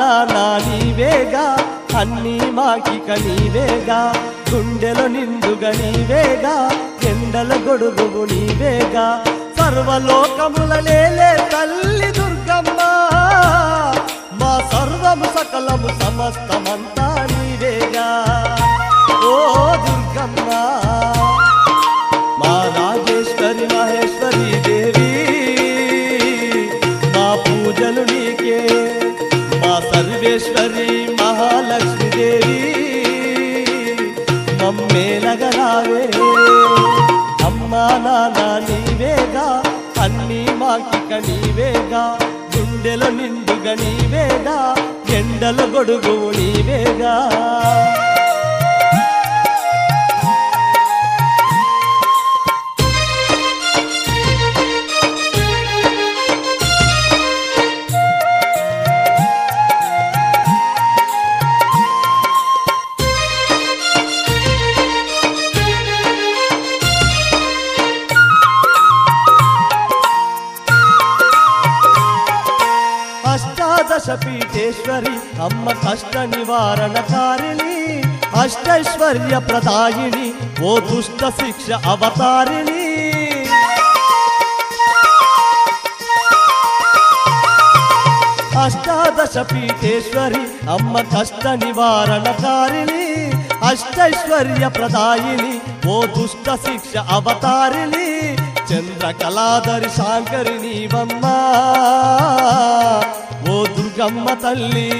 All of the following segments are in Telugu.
నాన్న నీవేగా అన్నీ మాకిక నీవేగా గుండెలో నిండుగా నీవేగా ఎండల గొడుగు నీవేగా సర్వలోకముల నేలే తల్లి దుర్గమ్మ మా సర్వము సకలము సమస్తమంతా నీవేగా ఓ దుర్గమ్మ మా రాజేశ్వరి మహేశ్వరి దేవి మా పూజలు నీకే మా సర్వేశ్వరి మహాలక్ష్మి దేవి మమ్మేలగరావే అమ్మా నాన్న నీవేగా అన్నీ మాకిక నీవేగా గుండెలో నిండుగా నీవేగా ఎండల గొడుగు నీవేగా అష్టాదశపీఠేశ్వరి అమ్మ కష్ట నివారణకారిణి అష్టైశ్వర్య ప్రదాయిని ఓ దుష్ట శిక్ష అవతారిణి అష్టాదశపీఠేశ్వరి అమ్మ కష్ట నివారణకారిణి అష్టైశ్వర్య ప్రదాయిని ఓ దుష్ట శిక్ష అవతారిణి చంద్రకళాధరి శాంకరి నీవమ్మా ఓ దుర్గమ్మ తల్లి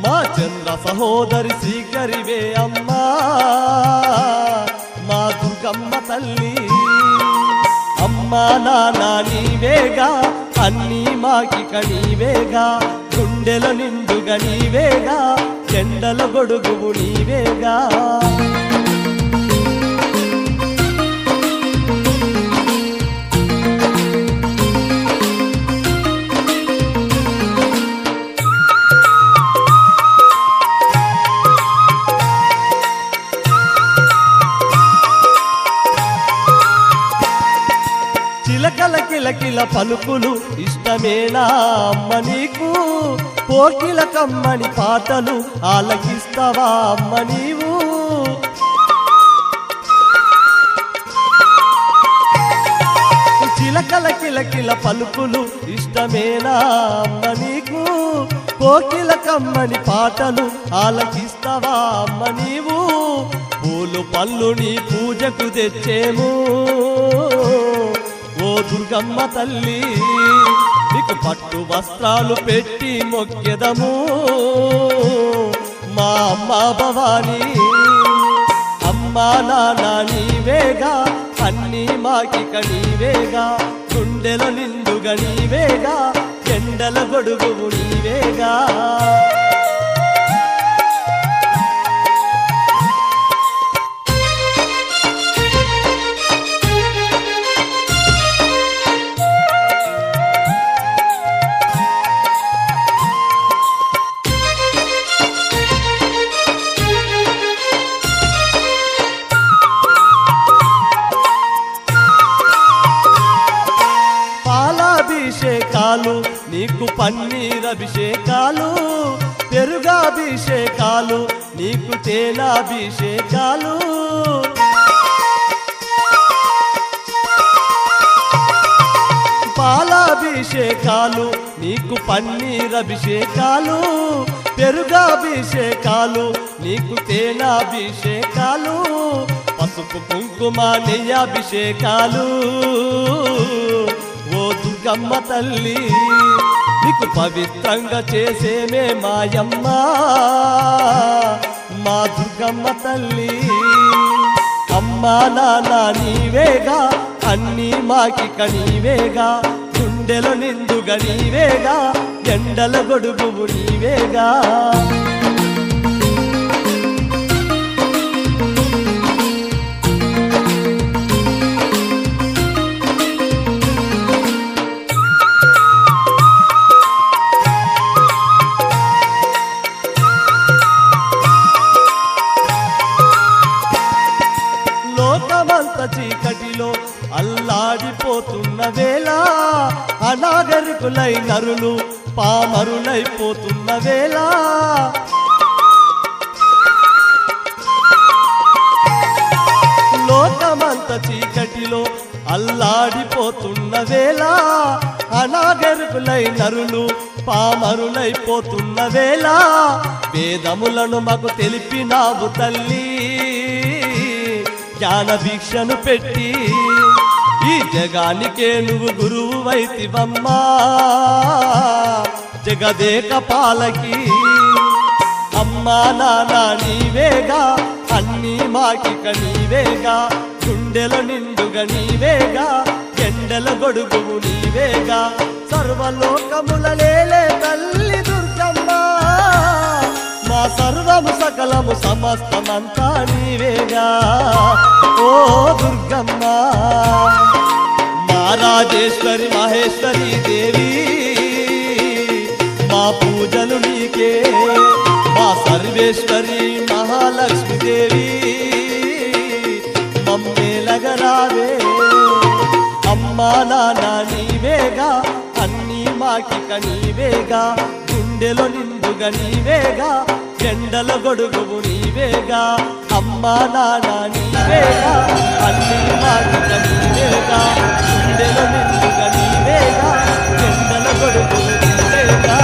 మా చంద్ర సహోదరి శ్రీకరివే అమ్మా మా దుర్గమ్మ తల్లి అమ్మా నాన్న నీవేగా అన్నీ మాకిక నీవేగా గుండెల నిండుగా నీవేగా ఎండల గొడుగు నీవేగా చిలకల కిలకిల పలుకులు ఇష్టమేనా అమ్మ నీకు కోకిల కమ్మని పాటలు ఆలకిస్తావా అమ్మ నీవు చిలకల కిలకిల పలుకులు ఇష్టమేనా అమ్మ నీకు కోకిల కమ్మని పాటలు ఆలకిస్తావా అమ్మ నీవు పూలు పళ్ళు నీ పూజకు తెచ్చేము ఓ దుర్గమ్మ తల్లి నీకు పట్టు వస్త్రాలు పెట్టి మొక్కెదము మా అమ్మ భవాని అమ్మా నాన్న నీవేగా అన్నీ మాకిక నీవేగా గుండెల నిండుగా నీవేగా ఎండల గొడుగు నీవేగా అభిషేకాలు నీకు పన్నీరభిషేకాలు పెరుగాభిషేకాలు నీకు తేనాభిషేకాలు పాలాభిషేకాలు నీకు పన్నీరభిషేకాలు పెరుగాభిషేకాలు నీకు తేనాభిషేకాలు పసుపు కుంకుమ నెయ్యాభిషేకాలు ఓ దుర్గమ్మ తల్లి నీకు పవిత్రంగా చేసేమే మాయమ్మ మా దుర్గమ్మ తల్లి అమ్మా నాన్న నీవేగా అన్నీ మాకిక నీవేగా గుండెలో నిండుగా నీవేగా ఎండల గొడుగు నీవేగా చీకటిలో అల్లాడిపోతున్న వేళ అనాగరికులై నరులు పామరులైపోతున్న వేళ లోకమంత చీకటిలో అల్లాడిపోతున్న వేళ అనాగరికులై నరులు పామరులైపోతున్న వేళ వేదములను మాకు తెలిపినావు తల్లి జ్ఞాన భిక్షను పెట్టి ఈ జగానికే నువ్వు గురువు వైతివమ్మా జగదేక పాలకి అమ్మా నాన్న నీవేగా అన్నీ మాకిక నీవేగా గుండెల నిండుగా నీవేగా ఎండల గొడుగువు నీవేగా సర్వలోకముల లేలే తల్లి దుర్గమ్మ మా సర్వము సకలము సమస్తమంతా నీవేగా ఓ దుర్గమ్మ మా రాజేశ్వరి మహేశ్వరి దేవి మా పూజలు నీకే మా సర్వేశ్వరి మహాలక్ష్మి దేవి మమ్మేలగరావే అమ్మా నాన్న నీవేగా అన్నీ మాకిక నీవేగా గుండెలో నిండుగా నీవేగా ఎండల గొడుగువు నీవేగా అమ్మా నాన్న నీవేగా అన్నీ మాకిక నీవేగా గుండెలో నిండుగా నీవేగా ఎండల గొడుగువు నీవేగా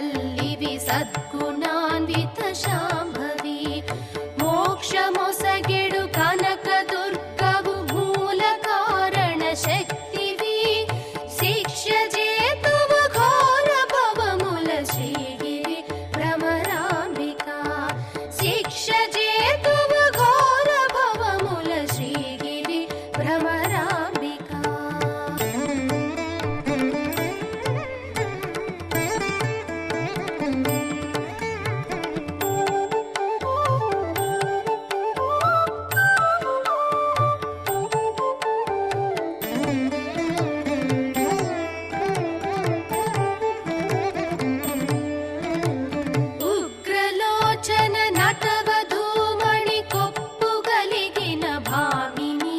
ವಲ್ಲಿವಿ ಸದ್ಗುಣಾನ್ವಿತ ಶಾಂಭವಿ ಮೋಕ್ಷಮೊಸಗೆಡು ಕನಕ ದುರ್ಗವು ಮೂಲ ಕಾರಣ ಶಕ್ತಿವಿ ಶಿಕ್ಷ ಜೇತುವ ಘೋರ ಭವಮೂಲ ಶ್ರೀಗಿರಿ ಭ್ರಮರಾಂಬಿಕಾ ಶಿಕ್ಷ ಜೇತುವ ಘೋರ ಭವಮೂಲ ಶ್ರೀಗಿರಿ ಭ್ರಮರಾಂಬಿಕಾ ಉಗ್ರಲೋಚನ ನಟವಧೂಮಣಿ ಕೊಪ್ಪುಗಲಿಗಿನ ಭಾಮಿನಿ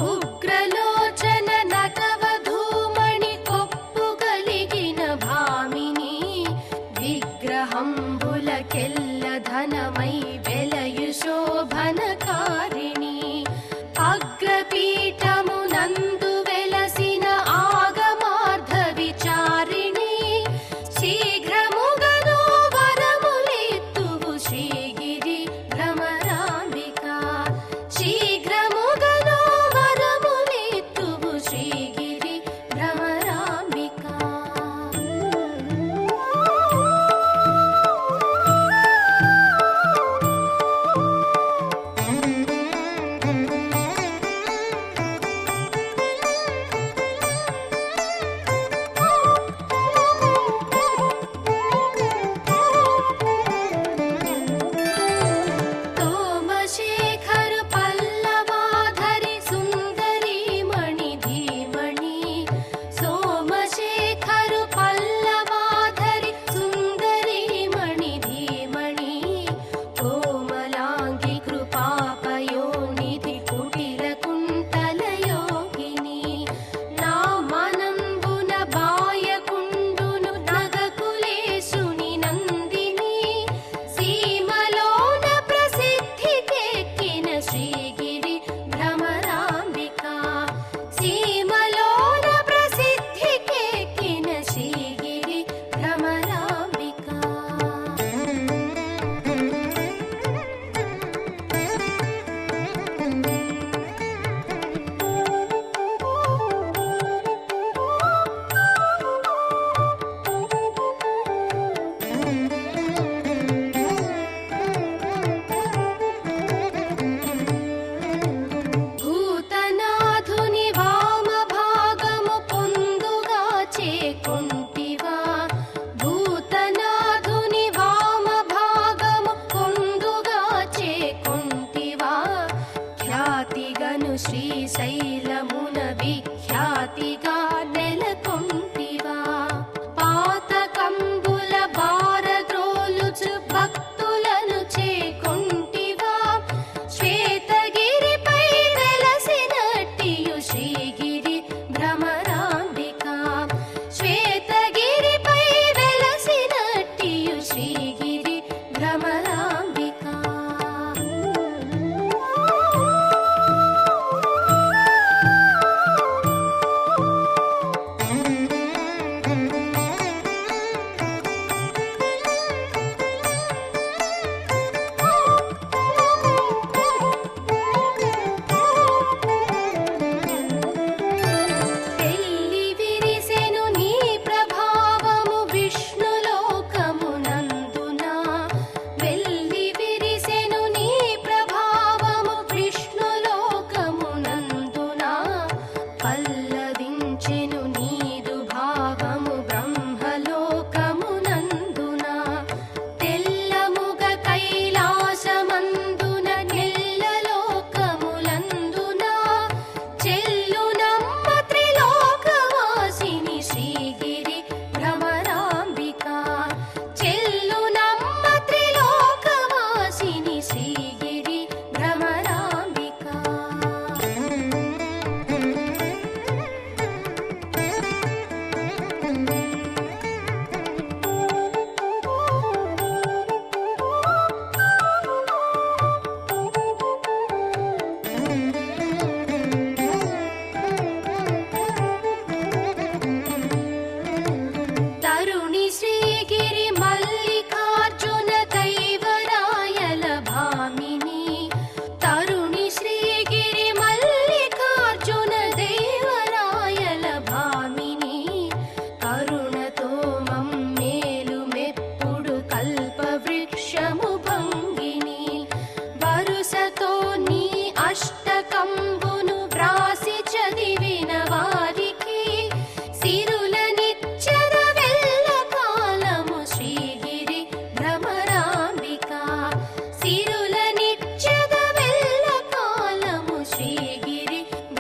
ಉಗ್ರಲೋಚನ ನಟವಧೂಮಣಿ ಕೊಪ್ಪುಗಲಿಗಿನ ಭಾಮಿನಿ ವಿಗ್ರಹಂಬುಲಕ್ಕೆಲ್ಲ ಧನಮೈ ಬೆಲೆಯು ಶೋಭನಕಾರಿಣಿ ಅಗ್ರಪೀಠಮು ನಂದು వెలసిన ಆಗಮಾರ್ಧ ವಿಚಾರಿಣಿ ಶೀಘ್ರముగను వరములిత్తువు శ్రీగిరి భ్రమరాంబికా శీఘ్రముగను వరములిత్తువు శ్రీగిరి భ్రమరాంబికా ಸೋಮಶೇಖರ ಪಲ್ಲವಾಧರಿ ಸುಂದರಿ ಮಣಿ ಧೀಮಣಿ ಸೋಮಶೇಖರ ಪಲ್ಲವಾಧರಿ ಸುಂದರಿ ಮಣಿ ಧೀಮಣಿ ಕೋಮಲಾಂಗಿ ಕೃಪಾಪಯೋನಿಧಿ ಕುಟಿಲ ಕುಂತಲ ಯೋಗಿನಿ నామనంబున బాయకుండును నగకులేశుని నందిని సీమలోన ప్రసిద్ధికెక్కిన శ్రీగిరి భ్రమరాంబికా సీమలోన ప్రసిద్ధికెక్కిన శ్రీగిరి భ్రమరాంబికా భూతనాథుని వామ భాగము పొందుగా చేకొంటివా భూతనాథుని వామ భాగము పొందుగా చేకొంటివా ఖ్యాతిగను శ్రీశైలమున విఖ్యాతిగా నెలకొంటివా పాతకంబుల భారద్రోలుచు భక్తులను చేకొంటివా శ్వేతగిరిపై వెలసినట్టియు శ్రీగిరి భ్రమరాంబికా శ్వేతగిరిపై వెలసినట్టియు శ్రీగిరి భ్రమరాంబికా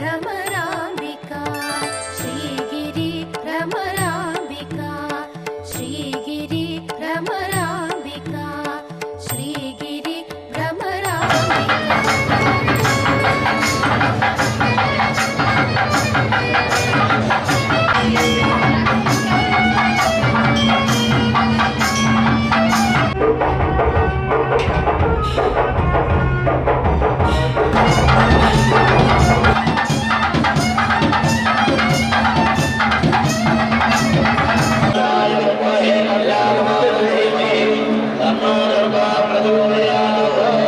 భ్రమరాంబికా శ్రీగిరి భ్రమరాంబికా శ్రీగిరి భ్రమరాంబికా శ్రీగిరి భ్రమరాంబికా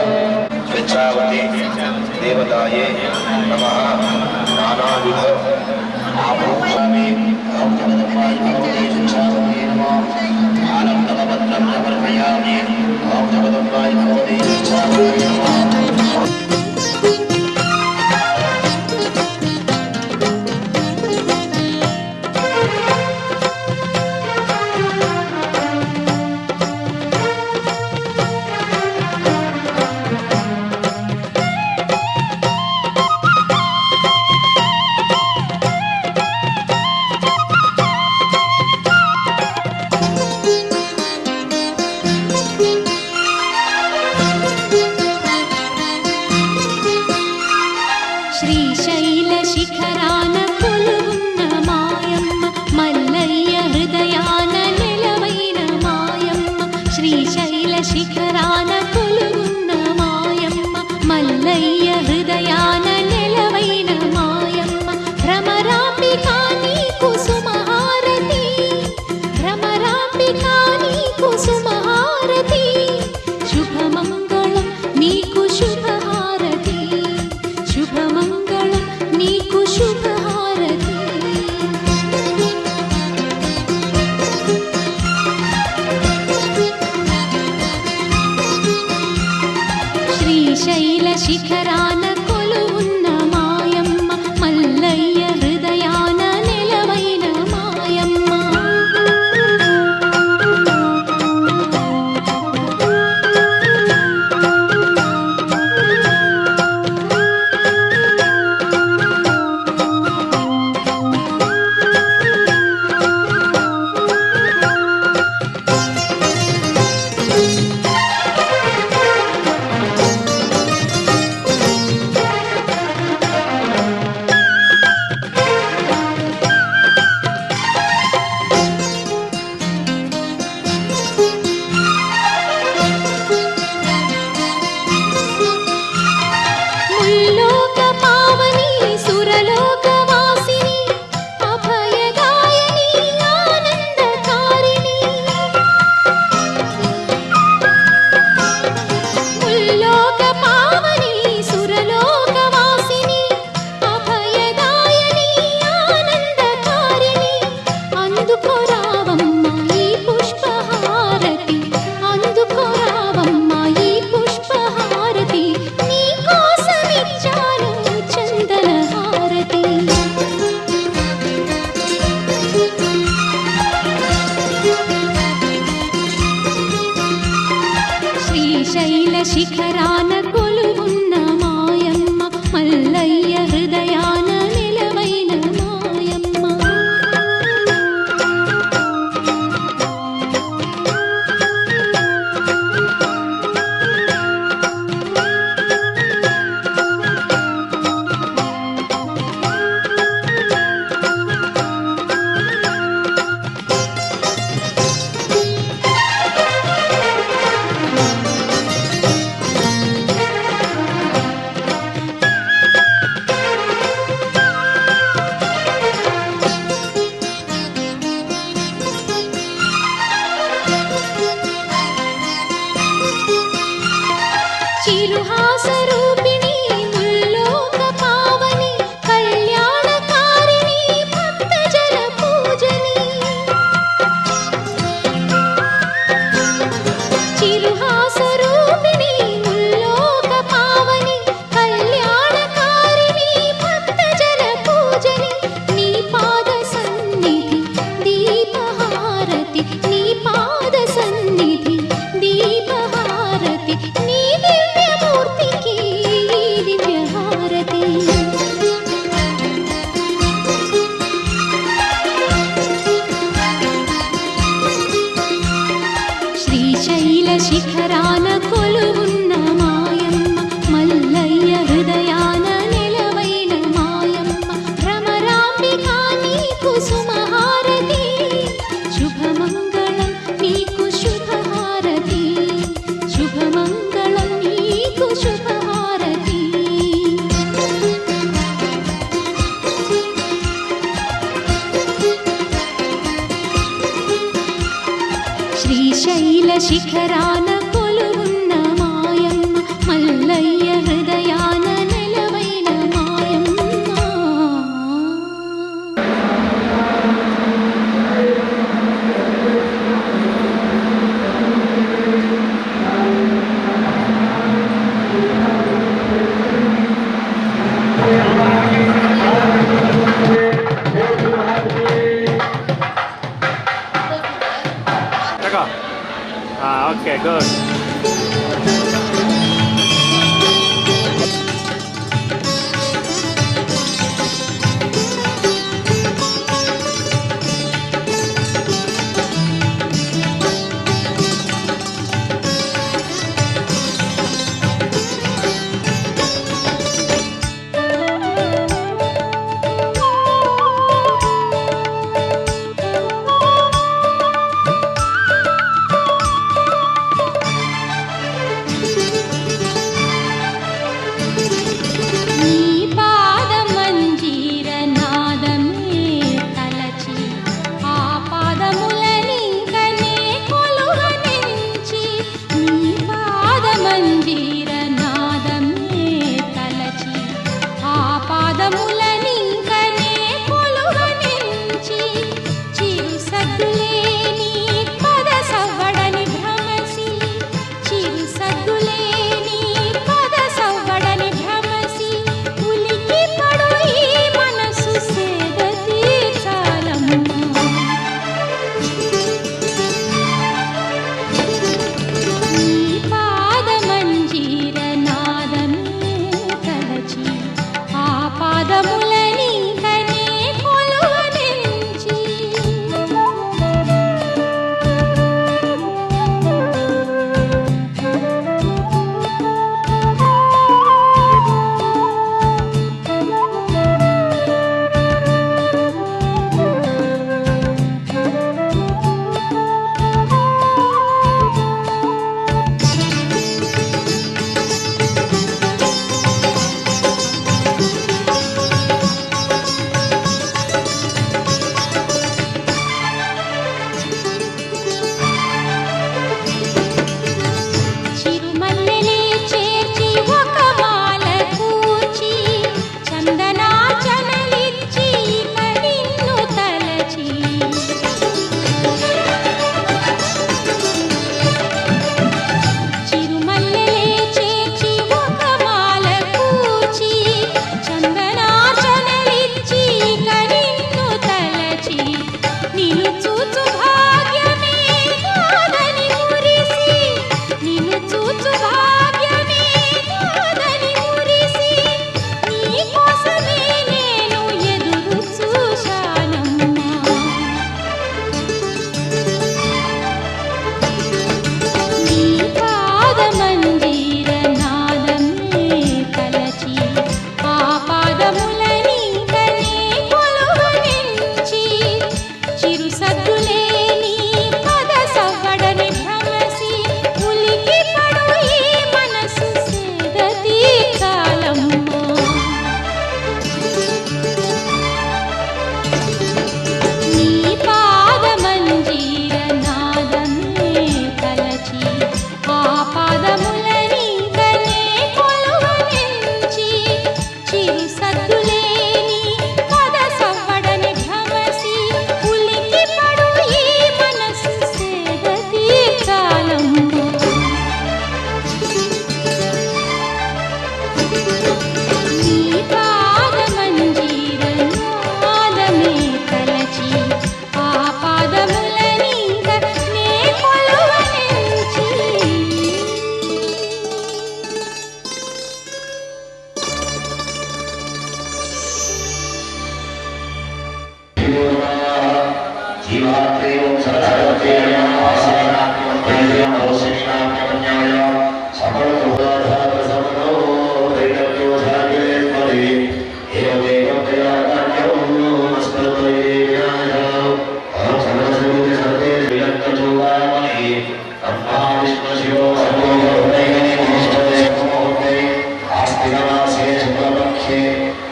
स्वेच्छावती देवताये नमः नानाविध आभूषामि भक्तपदपाय भगवते स्वेच्छावती नमः आनन्दपत्रं समर्पयामि भक्तपदपाय भगवते स्वेच्छावती नमः శ్రీశైలశిఖరాన కొలువున్న మాయమ్మ మల్లయ్య హృదయాన నిలవైన మాయమ్మ శ్రీశైలశిఖరాన కొలువున్న మాయమ్మ మల్లయ్య హృదయాన నిలవైన మాయమ్మ భ్రమరాంబికా నీకు సుమహారతి భ్రమరాంబికా నీకు సుమహారతి శుభమంగళం నీకు శుభహారతి శుభమంగళం నీకు శుభహారతి శిఖరాన కొలువున్న మాయమ్మ మల్లయ్య హృదయాన నెలవైన మాయమ్మ. Okay, good.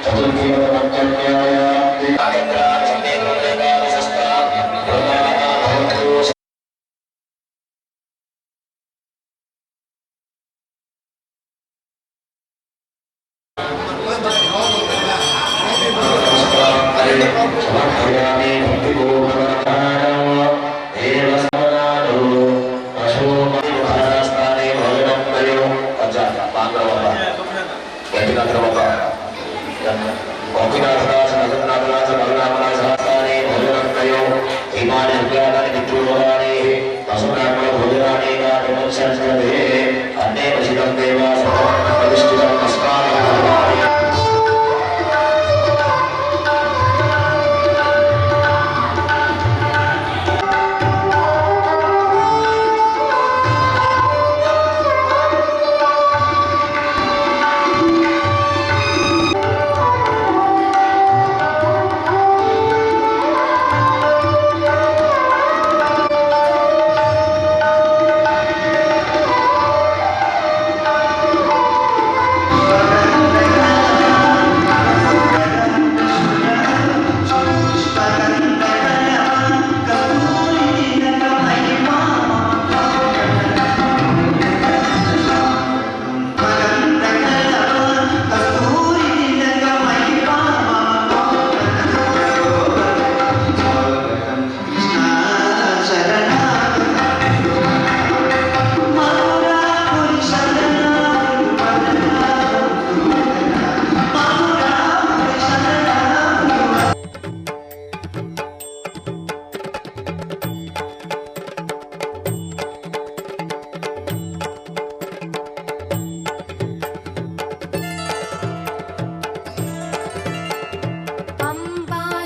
చతుర్థి असन्नागराज भगवान सहस्राणि भोजनत्रयो इमानि रुद्राणि विद्रोहाणि असुराणि भोजनानि गातुमक्षरस्ते अन्ये वशितं देवा प्रतिष्ठितं नमस्कारः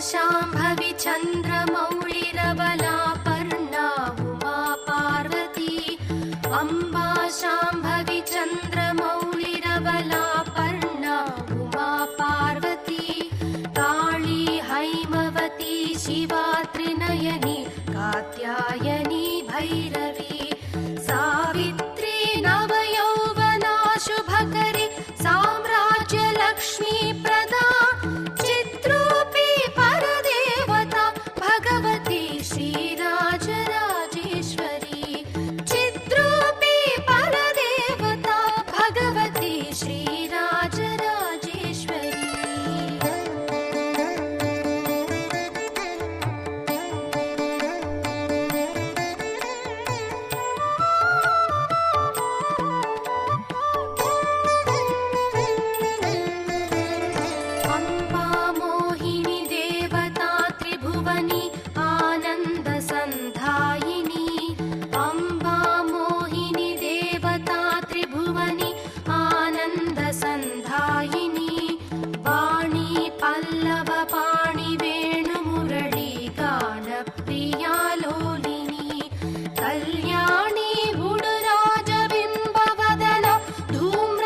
शाम्भवी चन्द्रमौळिरबलापर्णा उमा पार्वती अम्बा शाम्भवी चन्द्रमौळिरबलापर्णा उमा पार्वती काली हैमवती शिवा त्रिनयनी कात्यायनी भैरवी सावित्री नवयौवना शुभकरी साम्राज्यलक्ष्मी प्रदा भगवती श्रीराजराजेश्वरी चिद्रूपी परदेवता भगवती श्रीराजराजेश्वरी अम्बा मोहिनी देवता त्रिभुवनी आनन्दसन्धायिनी अम्बा मोहिनी देवता त्रिभुवनी आनन्दसन्धायिनी वाणी पल्लव पाणि वेणुमुरळी गानप्रिया लोलिनी कल्याणी गुडराजबिम्बवदन धूम्राक्षसंहारिणी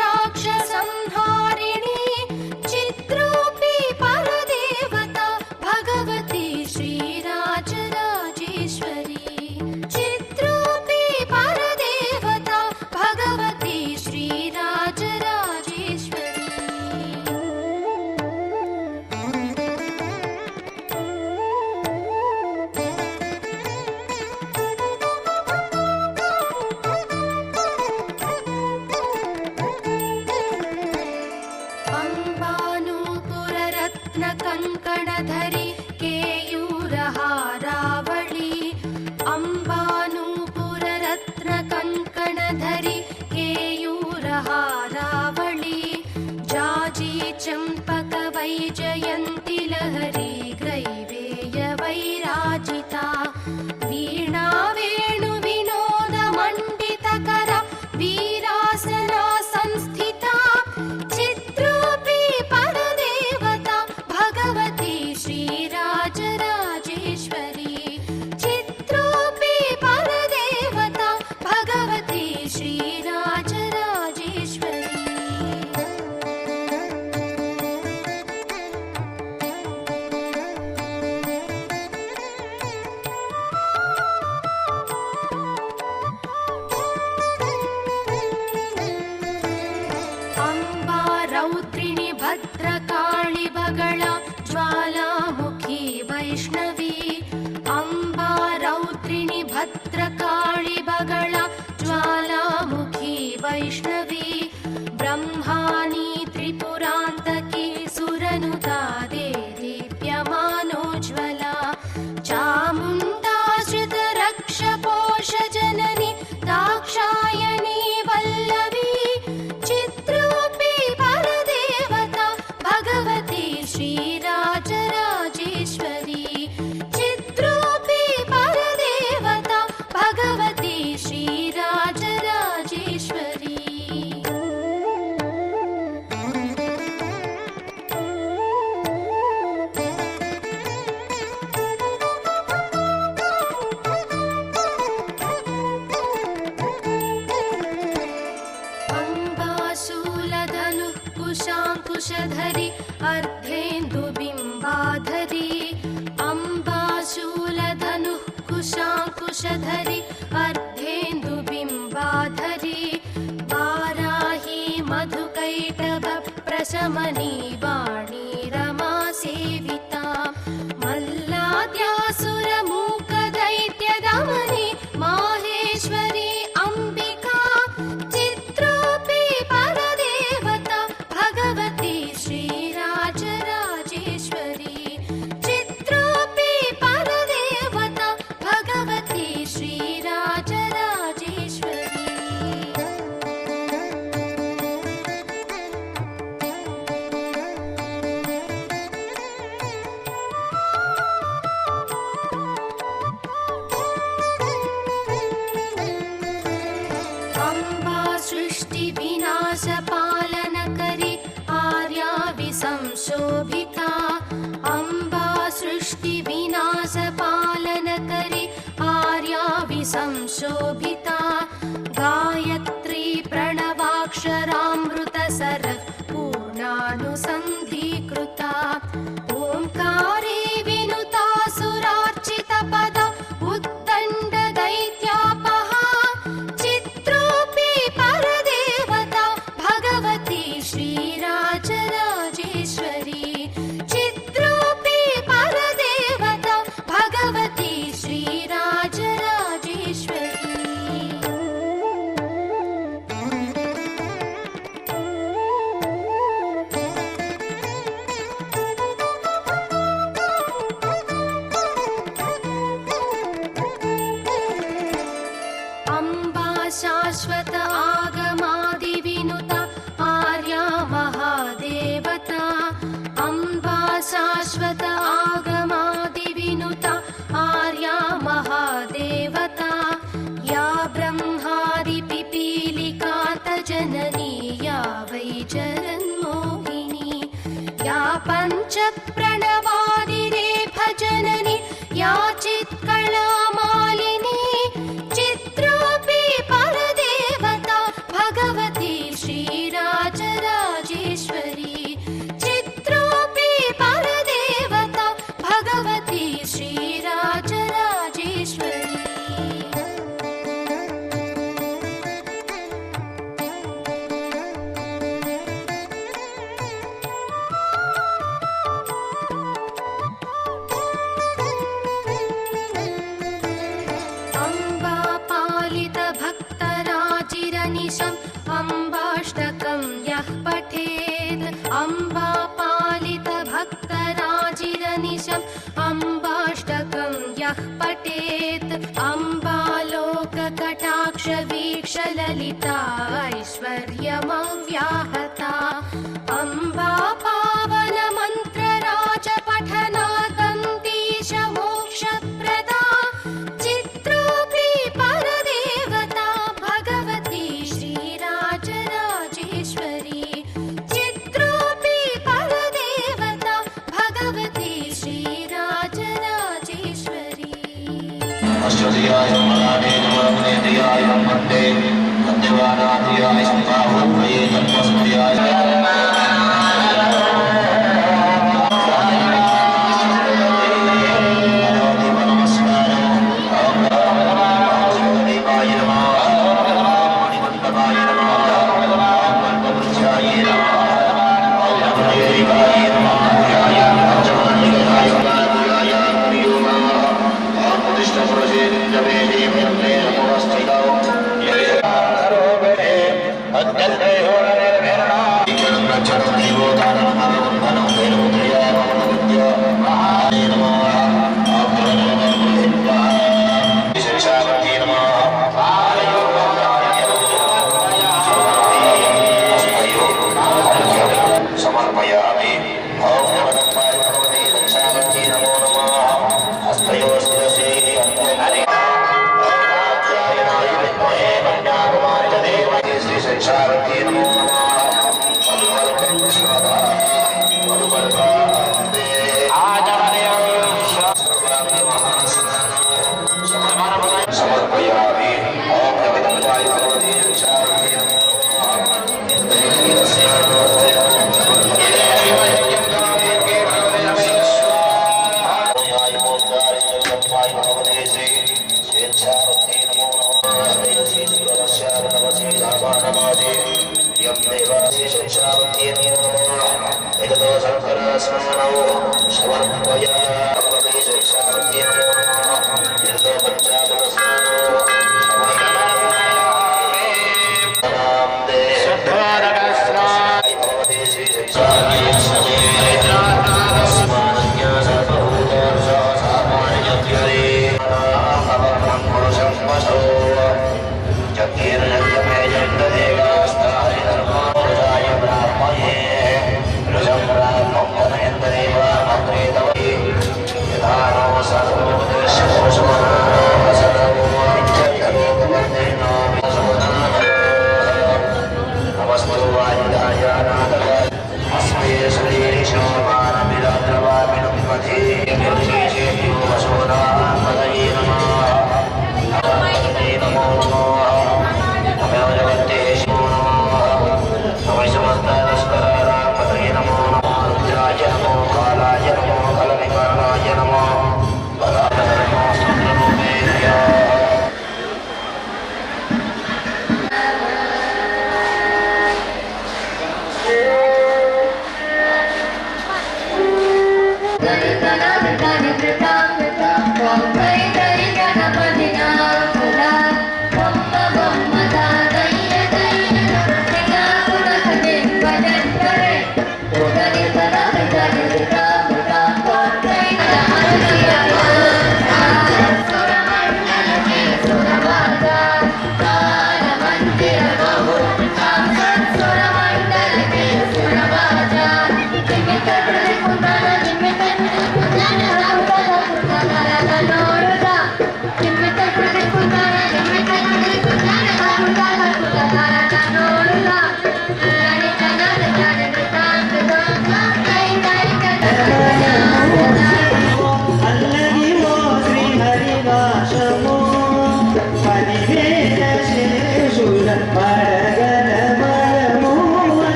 चिद्रूपी परदेवता भगवती श्रीराजराजेश्वरी चिद्रूपी परदेवता भगवती श्रीराजराजेश्वरी अम्बानूपुररत्नकङ्कणधरी केयूरहारावळी अम्बानूपुररत्नकङ्कणधरी केयूरहारावळी जाजी चम्पकवैजयन्ति लहरी ग्रैवेय वैराजिता वीणा वेणुविनोदमण्डितकर वीरासना संस्थिता चिद्रूपी परदेवता भगवती श्रीराजराजेश्वरी चिद्रूपी परदेवता भगवती श्रीराजराजेश्वरी अम्बा रौद्रिणी भद्रकाळि बगळा ज्वालामुखी वैष्णवी अम्बा रौद्रिणी भद्रकाळि बगळा ज्वालामुखी वैष्णवी ब्रह्माणी त्रिपुरान्तकी सुरनुता दीप्यमानोज्ज्वला चामुण्डा श्रितरक्षपोषजननी दाक्षायणी वल्लवी चिद्रूपी परदेवता भगवती श्रीराजराजेश्वरी शमनी वाणी रमा सेविता मल्लाद्यासुरमूकदैत्यदमनी माहेश्वरी अम्बिका चित्रोऽपि परदेवता भगवती श्रीराजराजेश्वरी चित्रोऽपि परदेवता भगवती श्रीराजराजेश्वरी अम्बा सृष्टि विनाश पालनकरी आर्या विसंशोभिता अम्बा सृष्टि विनाश पालनकरी आर्या विसंशोभिता गायत्री प्रणवाक्षरामृत सरः पूर्णानुसन्धीकृता ओंकारे विनुता सुरार्चित पद उद्दण्ड दैत्यापहा चित्रोऽपि परदेवता भगवती श्रीराजराजेश्वरी चित्रोऽपि परदेवता भगवती श्रीराजराजेश्वरी अम्बा शाश्वत आगमादिविनुता आर्या महादेवता अम्बा शाश्वत आगमादिविनुता आर्या महादेवता या ब्रह्मादिपिपीलिकात जननी या वै जगन्मोहिनी या पञ्चप्रणवादिरेफ जननी या चित्कलामालिनी चित्रोऽपि परदेवता भगवती श्रीराजराजेश्वरी चित्रोऽपि परदेवता भगवती श्रीराजराजेश्वरी अम्बा पालित भक्तराजिरनिशम् अम्बाष्टकं यः पठेत् अम्बा पालित भक्तराजिरनिशम् अम्बाष्टकं यः पठेत् अम्बा लोककटाक्ष वीक्ष ललिता ऐश्वर्यमव्याहता अम्बा पावन मन्त्रराज पठनादन्तीश मोक्षप्रदा चित्रोऽपि परदेवता भगवती श्रीराजराजेश्वरी चित्रोऽपि परदेवता भगवती श्रीराजराजेश्वरी अश्वतीयाय मलाने नमोनेत्याय वन्दे वन्देवानात्याय सम्भावये तत्त्वस्मृत्याय Amen.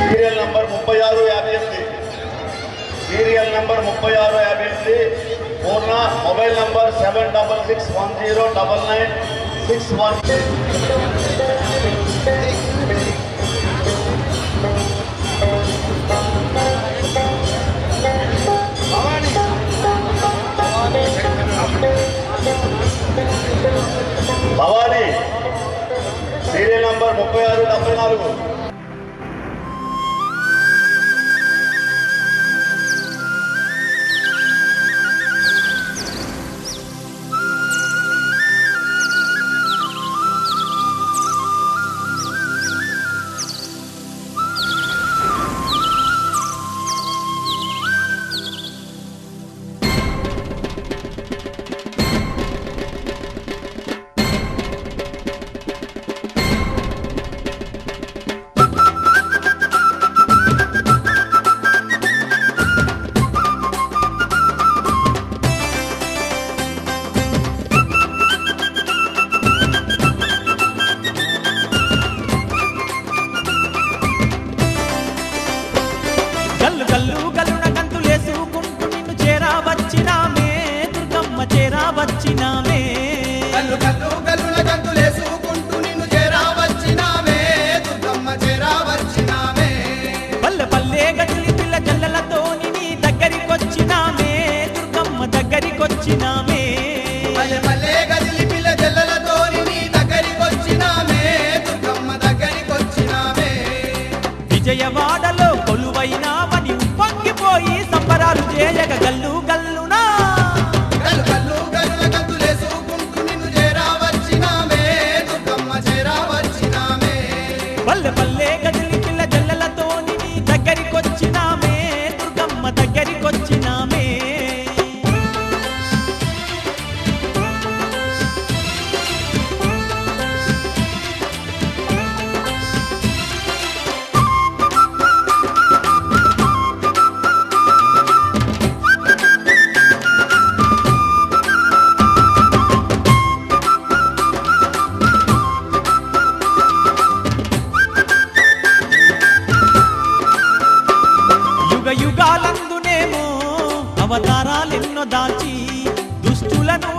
Serial number 3658 serial number 3658 Purna mobile number 7699 Bhavani serial number 3674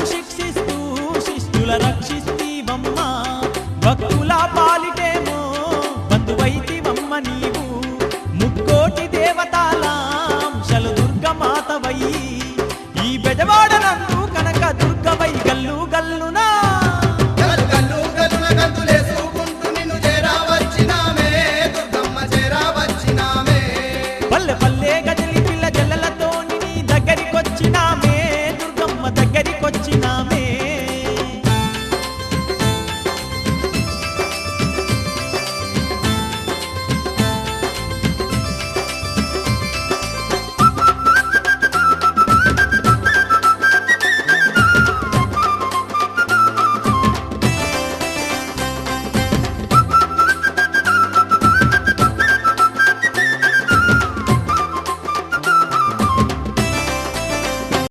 శిక్షిస్తూ శిష్యుల రక్షి